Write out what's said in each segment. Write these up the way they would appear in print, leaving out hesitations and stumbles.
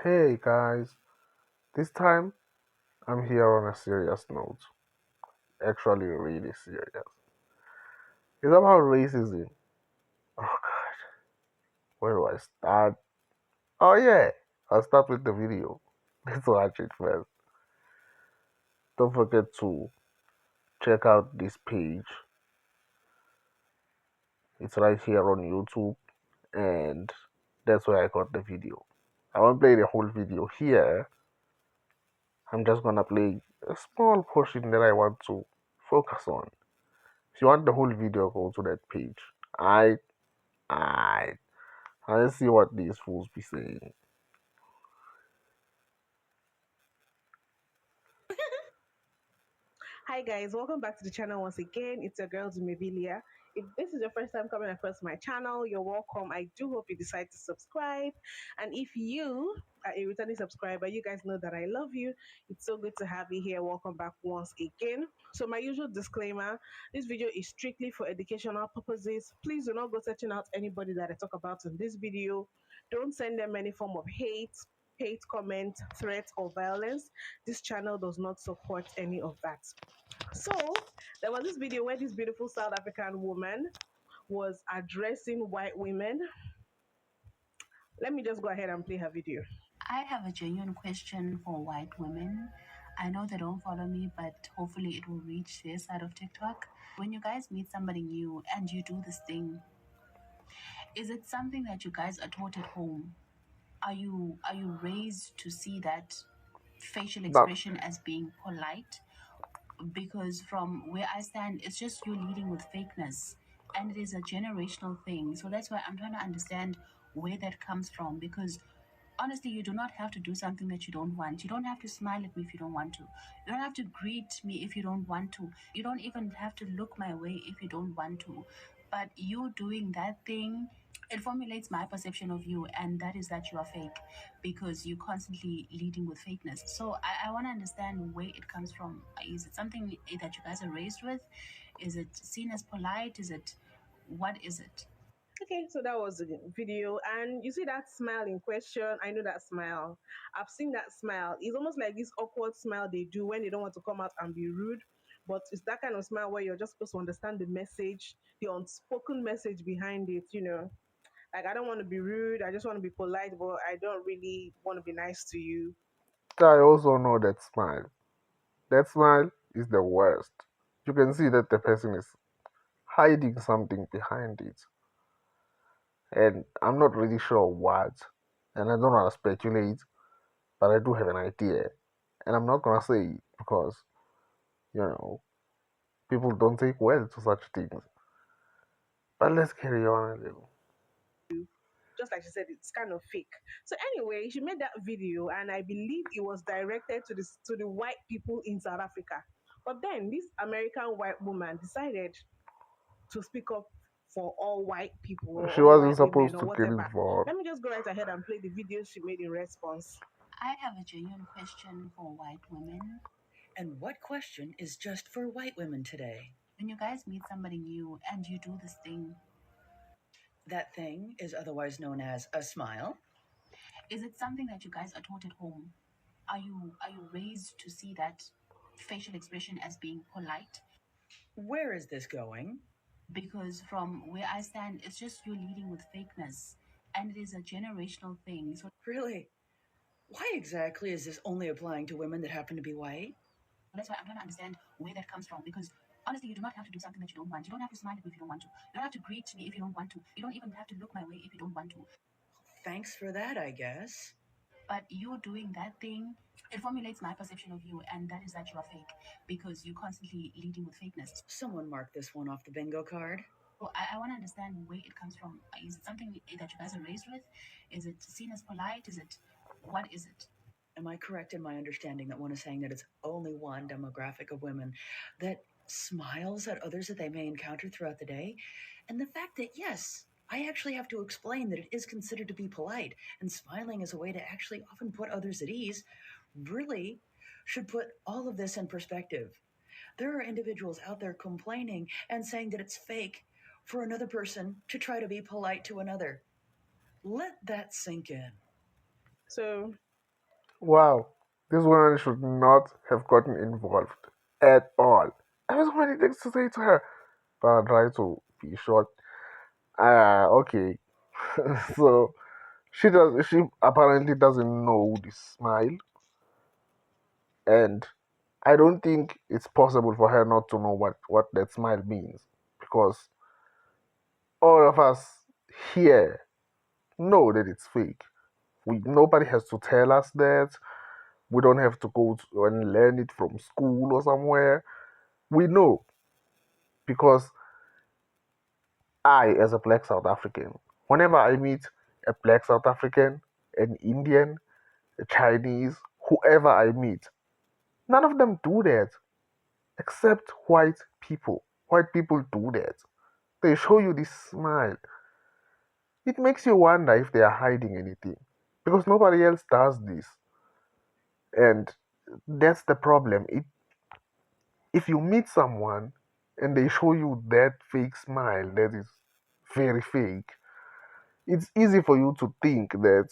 Hey guys, this time I'm here on a serious note. Actually, really serious. It's about racism. Oh god, where do I start? Oh yeah, I'll start with the video. Let's watch it first. Don't forget to check out this page. It's right here on YouTube, and that's where I got the video. I won't play the whole video here. I'm just gonna play a small portion that I want to focus on. If you want the whole video, go to that page. I let's see what these fools be saying. Hi guys, welcome back to the channel once again. It's your girl Zumibilia. If this is your first time coming across my channel, you're welcome. I do hope you decide to subscribe. And if you are a returning subscriber, you guys know that I love you. It's so good to have you here. Welcome back once again. So my usual disclaimer, this video is strictly for educational purposes. Please do not go searching out anybody that I talk about in this video. Don't send them any form of hate comment, threat, or violence. This channel does not support any of that. So there was this video where this beautiful South African woman was addressing white women. Let me just go ahead and play her video. I have a genuine question for white women. I know they don't follow me, but hopefully it will reach their side of TikTok. When you guys meet somebody new and you do this thing, is it something that you guys are taught at home? Are you raised to see that facial That expression as being polite? Because from where I stand, it's just you leading with fakeness, and it is a generational thing. So that's why I'm trying to understand where that comes from. Because honestly, you do not have to do something that you don't want. You don't have to smile at me if you don't want to. You don't have to greet me if you don't want to. You don't even have to look my way if you don't want to. But you doing that thing, it formulates my perception of you, and that is that you are fake because you're constantly leading with fakeness. So I want to understand where it comes from. Is it something that you guys are raised with? Is it seen as polite? Is it, what is it? Okay, so that was the video. And you see that smile in question? I know that smile. I've seen that smile. It's almost like this awkward smile they do when they don't want to come out and be rude. But it's that kind of smile where you're just supposed to understand the message, the unspoken message behind it. Like, I don't want to be rude. I just want to be polite, but I don't really want to be nice to you. I also know that smile. That smile is the worst. You can see that the person is hiding something behind it, and I'm not really sure what. And I don't want to speculate, but I do have an idea, and I'm not gonna say it because you know people don't take well to such things. But let's carry on a little. Just like she said, it's kind of fake. So anyway, she made that video, and I believe it was directed to the white people in South Africa. But then this American white woman decided to speak up for all white people or She all wasn't white women supposed or to get whatever. involved. Let me just go right ahead and play the video she made in response. I have a genuine question for white women. And what question is just for white women today? When you guys meet somebody new and you do this thing, That thing is otherwise known as a smile. is it something that you guys are taught at home? Are you raised to see that facial expression as being polite? Where is this going? Because from where I stand, it's just you leading with fakeness, and it is a generational thing. So Really? Why exactly is this only applying to women that happen to be white? that's why I'm trying to understand where that comes from. Because honestly, you do not have to do something that you don't want. You don't have to smile at me if you don't want to. You don't have to greet me if you don't want to. You don't even have to look my way if you don't want to. Thanks for that, I guess. But you doing that thing, it formulates my perception of you, and that is that you are fake because you're constantly leading with fakeness. Someone mark this one off the bingo card. So I want to understand where it comes from. Is it something that you guys are raised with? Is it seen as polite? Is it, what is it? Am I correct in my understanding that one is saying that it's only one demographic of women that smiles at others that they may encounter throughout the day? And the fact that, yes, I actually have to explain that it is considered to be polite, and smiling is a way to actually often put others at ease, really should put all of this in perspective. There are individuals out there complaining and saying that it's fake for another person to try to be polite to another. Let that sink in. So Wow, this woman should not have gotten involved at all. I have so many things to say to her, but I'll try to be short. Okay. So she apparently doesn't know the smile, and I don't think it's possible for her not to know what that smile means, because all of us here know that it's fake. Nobody has to tell us that. We don't have to go to and learn it from school or somewhere. We know because I, as a black South African, whenever I meet a black South African, an Indian, a Chinese, whoever I meet, none of them do that except white people. White people do that. They show you this smile. It makes you wonder if they are hiding anything because nobody else does this. And that's the problem. If you meet someone and they show you that fake smile that is very fake, it's easy for you to think that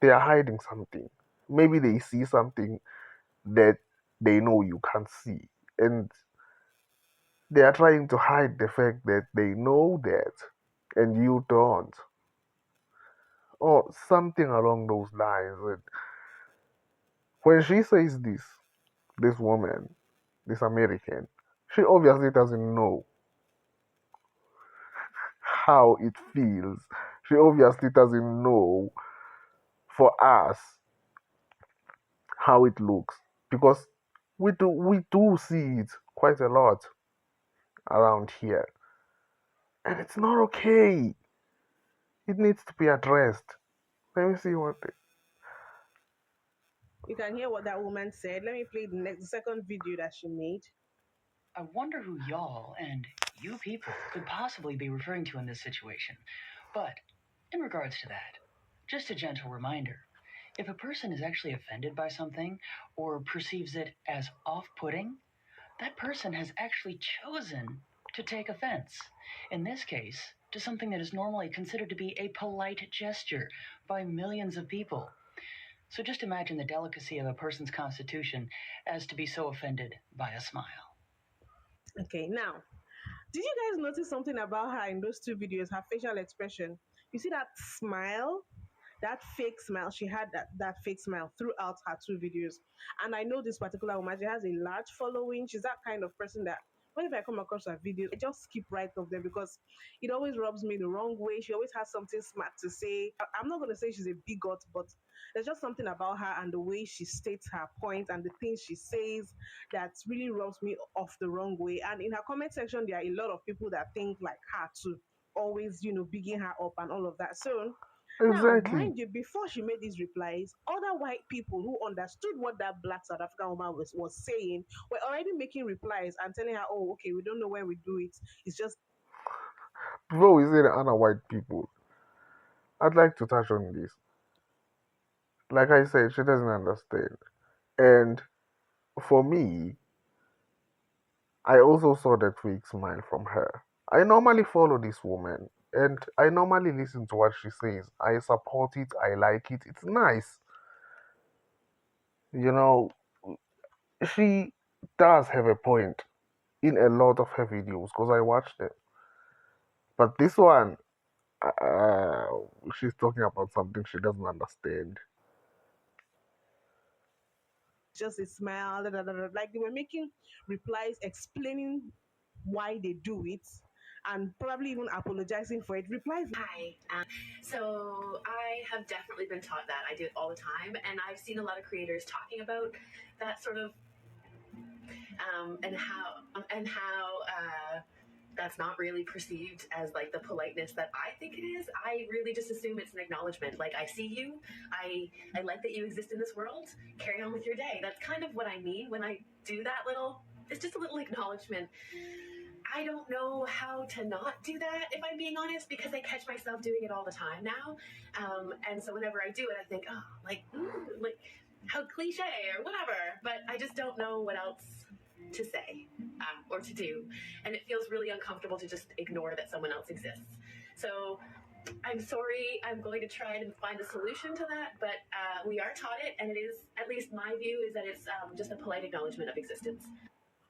they are hiding something. Maybe they see something that they know you can't see. And they are trying to hide the fact that they know that and you don't. Or something along those lines. And when she says this woman, this American, she obviously doesn't know how it feels. She obviously doesn't know for us how it looks because we do see it quite a lot around here, and it's not okay. It needs to be addressed. Let me see what You can hear what that woman said. Let me play the second video that she made. I wonder who y'all and you people could possibly be referring to in this situation. But in regards to that, just a gentle reminder. If a person is actually offended by something or perceives it as off putting, that person has actually chosen to take offense. In this case, to something that is normally considered to be a polite gesture by millions of people. So just imagine the delicacy of a person's constitution as to be so offended by a smile. Okay, now, did you guys notice something about her in those two videos? Her facial expression. You see that smile? That fake smile. She had that fake smile throughout her two videos. And I know this particular woman, she has a large following. She's that kind of person that whenever I come across her videos, I just skip right off them because it always rubs me the wrong way. She always has something smart to say. I'm not going to say she's a bigot, but there's just something about her and the way she states her point and the things she says that really rubs me off the wrong way. And in her comment section, there are a lot of people that think like her too, always, bigging her up and all of that. So now, exactly. mind you, before she made these replies, other white people who understood what that black South African woman was saying were already making replies and telling her, oh, okay, we don't know when we do it. It's just Before we say the other white people, I'd like to touch on this. Like I said, she doesn't understand. And for me, I also saw that fake smile from her. I normally follow this woman and I normally listen to what she says. I support it, I like it, it's nice. You know, she does have a point in a lot of her videos because I watched them. But this one, uh, she's talking about something she doesn't understand. just a smile. Da, da, da, da. Like they were making replies explaining why they do it and probably even apologizing for it. Replies. Hi. So I have definitely been taught that. I do it all the time, and I've seen a lot of creators talking about that sort of and how that's not really perceived as like the politeness that I think it is. I really just assume it's an acknowledgement. Like I see you, I like that you exist in this world. Carry on with your day. That's kind of what I mean when I do that little. It's just a little acknowledgement. I don't know how to not do that, if I'm being honest, because I catch myself doing it all the time now. And so whenever I do it, I think, oh, like, ooh, like how cliche or whatever. But I just don't know what else to say or to do. And it feels really uncomfortable to just ignore that someone else exists. So I'm sorry. I'm going to try to find a solution to that, but we are taught it, and it is, at least my view, is that it's just a polite acknowledgement of existence.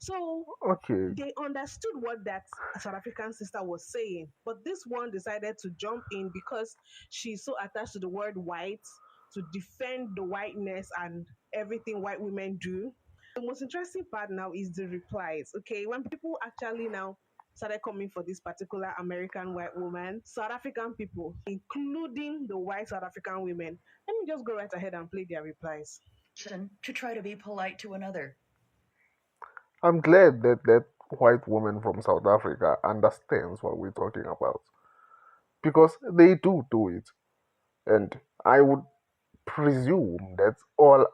So Okay. they understood what that South African sister was saying, but this one decided to jump in because she's so attached to the word white to defend the whiteness and everything white women do. The most interesting part now is the replies. Okay, when people actually now started coming for this particular American white woman, South African people, including the white South African women, let me just go right ahead and play their replies. To try to be polite to another. I'm glad that that white woman from South Africa understands what we're talking about because they do it, and I would presume that all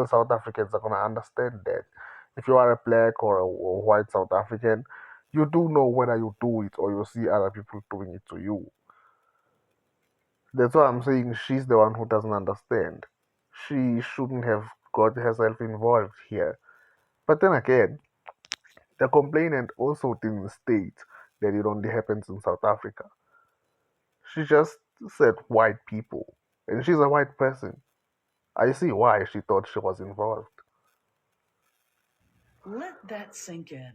South Africans are gonna understand that. If you are a black or white South African, you do know whether you do it or you see other people doing it to you. That's why I'm saying she's the one who doesn't understand. She shouldn't have got herself involved here. But then again, the complainant also didn't state that it only happens in South Africa. She just said white people, and she's a white person. I see why she thought she was involved. Let that sink in.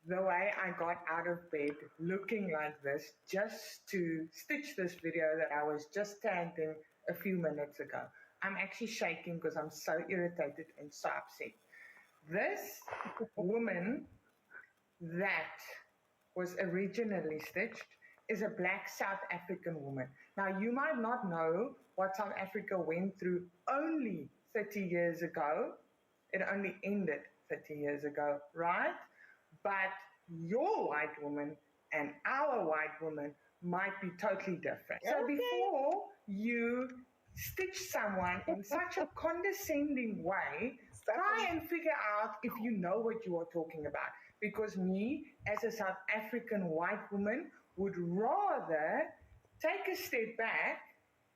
The way I got out of bed looking like this just to stitch this video that I was just tagging a few minutes ago. I'm actually shaking because I'm so irritated and so upset. This woman that was originally stitched is a black South African woman. Now, you might not know what South Africa went through only 30 years ago. It only ended 30 years ago, right? But your white woman and our white woman might be totally different. So before you stitch someone in such a condescending way, try and figure out if you know what you are talking about. Because me, as a South African white woman, would rather take a step back,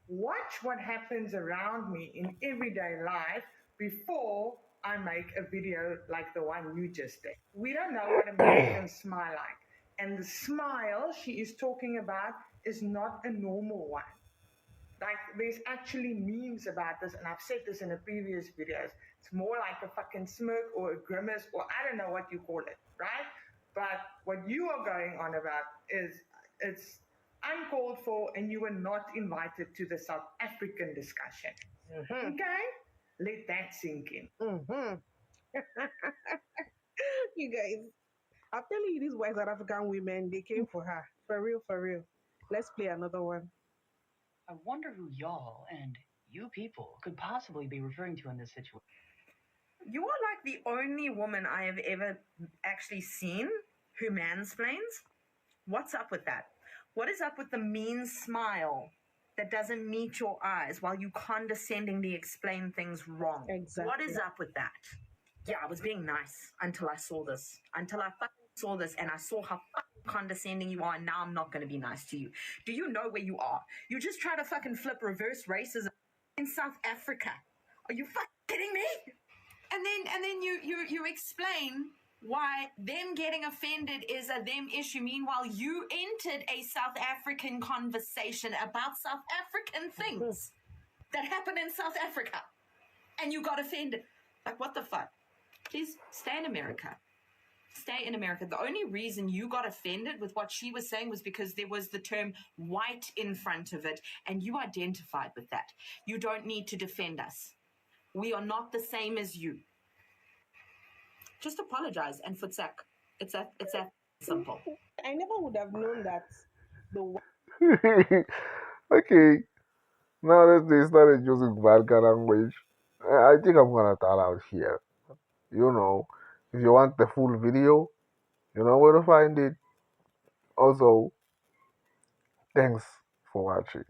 watch what happens around me in everyday life before I make a video like the one you just did. We don't know what Americans smile like. And the smile she is talking about is not a normal one. Like, there's actually memes about this, and I've said this in the previous videos. It's more like a fucking smirk or a grimace, or I don't know what you call it, right? But what you are going on about is it's uncalled for, and you were not invited to the South African discussion. Okay? Let that sink in. You guys, I'm telling you, these white South African women, they came for her. For real, for real. Let's play another one. I wonder who y'all and you people could possibly be referring to in this situation. You are like the only woman I have ever actually seen who mansplains. What's up with that? What is up with the mean smile that doesn't meet your eyes while you condescendingly explain things wrong? Exactly. What is up with that? Yeah, I was being nice until I saw this. Until I fucking saw this and I saw how fucking condescending you are, and now I'm not going to be nice to you. Do you know where you are? You just try to fucking flip reverse racism in South Africa. Are you fucking kidding me? And then you explain why them getting offended is a them issue. Meanwhile, you entered a South African conversation about South African things that happen in South Africa, and you got offended. Like, what the fuck? Please stay in America. Stay in America. The only reason you got offended with what she was saying was because there was the term white in front of it, and you identified with that. You don't need to defend us. We are not the same as you. Just apologize and futsak. It's that simple. I never would have known that the Okay, now that they started using vulgar language, I think I'm gonna turn out here. You know, if you want the full video, you know where to find it. Also, thanks for watching.